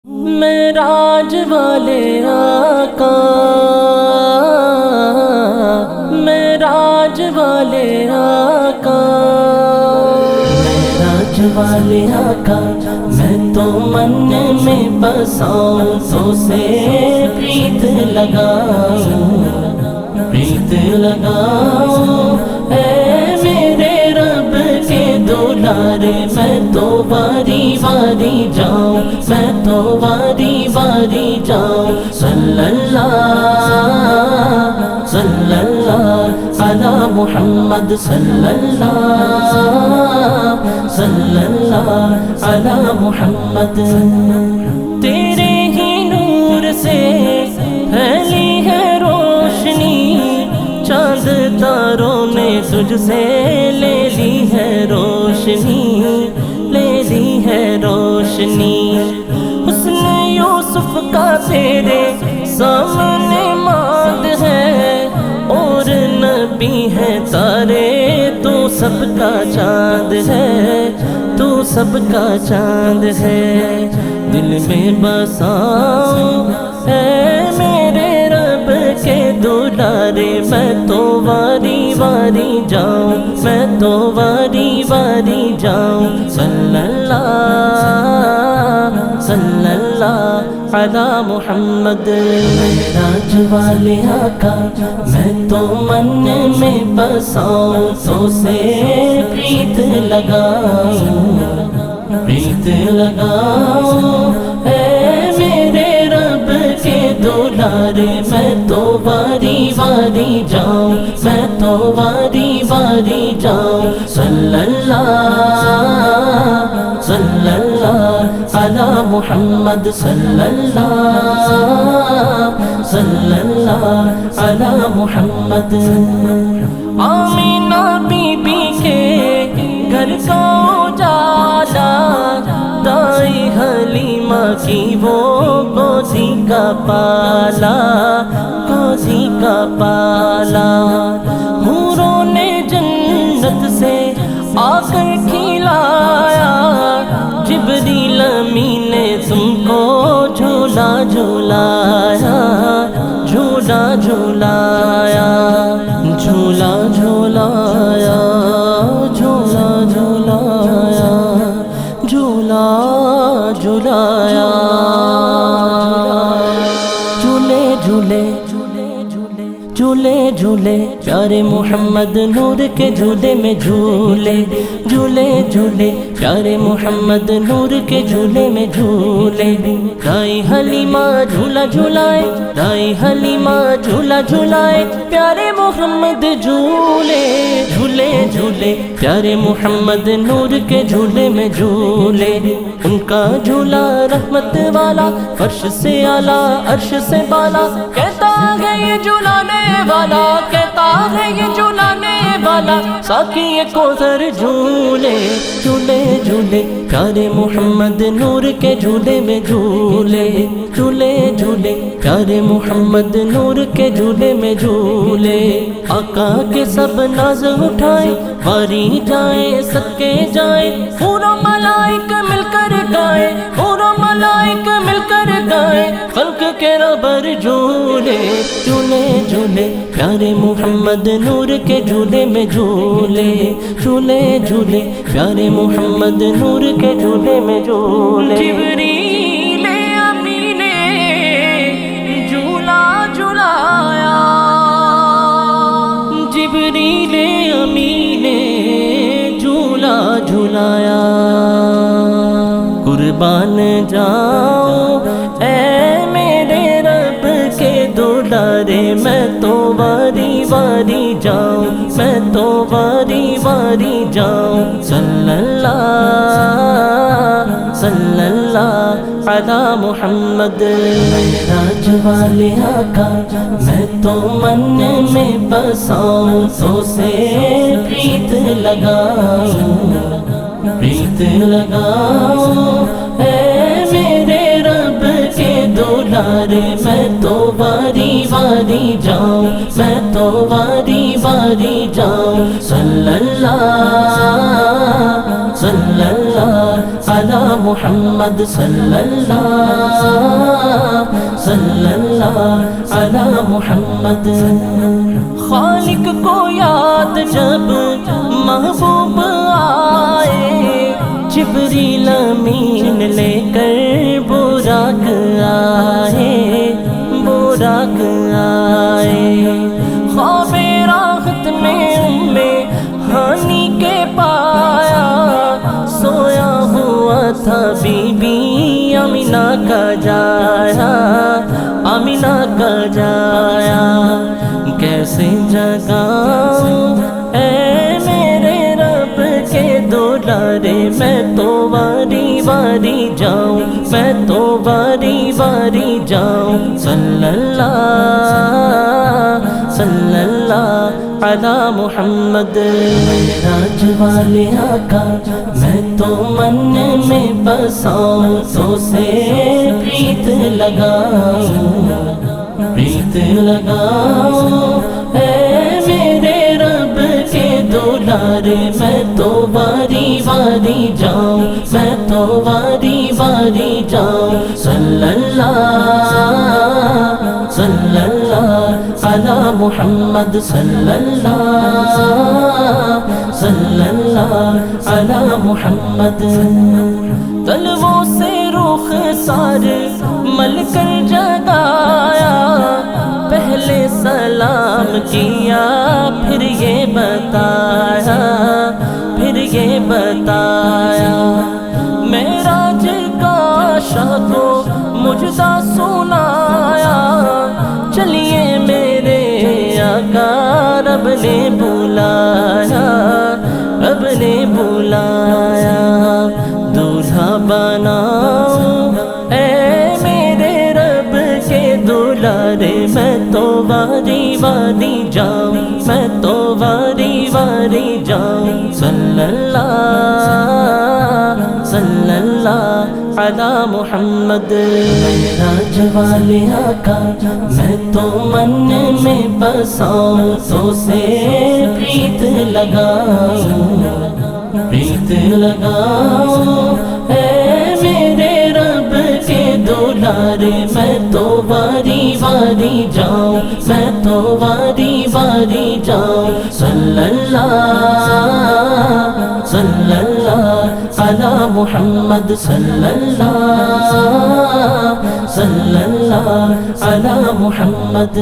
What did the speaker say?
معراج والے آقا، معراج والے آقا، معراج والے آقا، میں تو من میں بساؤں تو سے پریت لگاؤں، پریت لگاؤں، اے میرے رب کے دولارے، میں تو واری واری جاؤں، میں تو واری واری جاؤں، صلی اللہ صلی اللہ علی محمد، صلی اللہ صلی اللہ علی محمد۔ تیرے ہی نور سے پھیلی ہے روشنی، چاند تاروں نے تجھ سے لے لی ہے روشنی، لے لی ہے روشنی۔ حسن یوسف کا تیرے سامنے ماند ہے، اور نبی ہے تارے، تو سب کا چاند ہے، تو سب کا چاند ہے۔ دل میں بساؤں اے میرے رب کے دولارے، میں تو واری واری جاؤں، میں تو واری واری جاؤں، صلی اللہ صلی اللہ علی محمد۔ معراج والے آقا، میں تو من میں بساؤں تو سے پریت لگاؤں، پریت لگاؤں، اے میرے رب کے دولارے، میں تو واری واری جاؤں، میں تو واری واری جاؤں، صلی اللہ صلی اللہ علی محمد، صلی اللہ صلی اللہ علی محمد۔ آمینہ بی بی کے گھر کا اجالا، دائی حلیمہ کی وہ گودی کا پالا، گودی کا پالا۔ حوروں نے جنت سے آ کر کھلایا، جبریل امین نے تم کو جھولا جھولایا، جھولا جھولایا، جھولا جھولایا، جھولا جھولایا، جھولا جھولایا۔ جھولے جھولے جھولے جھولے پیارے محمد نور کے جھولے میں جھولے، جھولے جھولے پیارے محمد نور کے جھولے میں جھولے۔ دائی حلیمہ جھولا جھولائے، دائی حلیمہ جھولا جھولائے، پیارے محمد جھولے، جھولے جھولے پیارے محمد نور کے جھولے میں جھولے۔ ان کا جھولا رحمت والا، فرش سے اعلیٰ عرش سے بالا، کہتا ہے یہ جھولانے والا، کہتا ہے یہ جھولانے والا، ساقی کوثر جھولے، جھولے جھولے پیارے محمد نور کے جھولے میں جھولے، جھولے جھولے پیارے محمد نور کے جھولے میں جھولے۔ آقا کے سب ناز اٹھائیں، واری جائیں صدقے جائیں، پورا ملائک مل کر گائے، پورا ملائک مل کر گائے، خلق کے ربر جھولے، جھولے جھولے پیارے محمد نور کے جھولے میں جھولے، جھولے جھولے پیارے محمد نور کے جھولے میں جھولے۔ جبریل امین نے جھولا جھولایا، جبریل امین نے جھولا جھولایا۔ قربان جاؤں اے میرے رب کے دولارے، میں تو واری واری جاؤں، میں تو واری واری جاؤں، صلی اللہ صلی اللہ علی محمد۔ معراج والے آقا، میں تو من میں بساؤں تو سے پریت لگاؤں، پریت لگاؤں، اے میرے رب کے دولارے، میں تو واری واری جاؤں، میں تو واری واری جاؤں، صلی اللہ صلی اللہ علی محمد صلی اللہ علی محمد خالق کو یاد جب محبوب آئے جبریل امین لے کر براق آئے براق آئے خواب راحت میں ہانی کے پایا سویا ہوا تھا بی بی آمینہ کا جایا آمینہ کا جایا کیسے جگاؤں اے میرے رب کے دولارے میں تو واری واری جاؤں میں تو واری واری جاؤں صلی اللہ علی محمد راج والے آقا میں تو من میں بساؤں تو سے پریت لگاؤں پریت لگاؤں اے میرے رب کے دولارے میں تو واری واری جاؤں میں تو واری واری جاؤں صلی اللہ علی محمد صلی اللہ علی محمد طلبوں سے رخ سارے مل کر جگایا پہلے سلام کیا پھر یہ بتایا معراج کا شاہ کو مجدہ سنایا چلیے میرے آقا رب نے بلایا دولہا بناؤں اے میرے رب کے دولارے میں تو واری واری جاؤں میں تو واری واری جاؤں صلی اللہ علی محمد راج والے آقا میں تو من میں بساؤں تو سے پریت لگاؤں اے میرے رب کے دولارے میں تو واری واری جاؤں میں تو واری واری جاؤں صلی اللہ علی محمد صلی اللہ علی محمد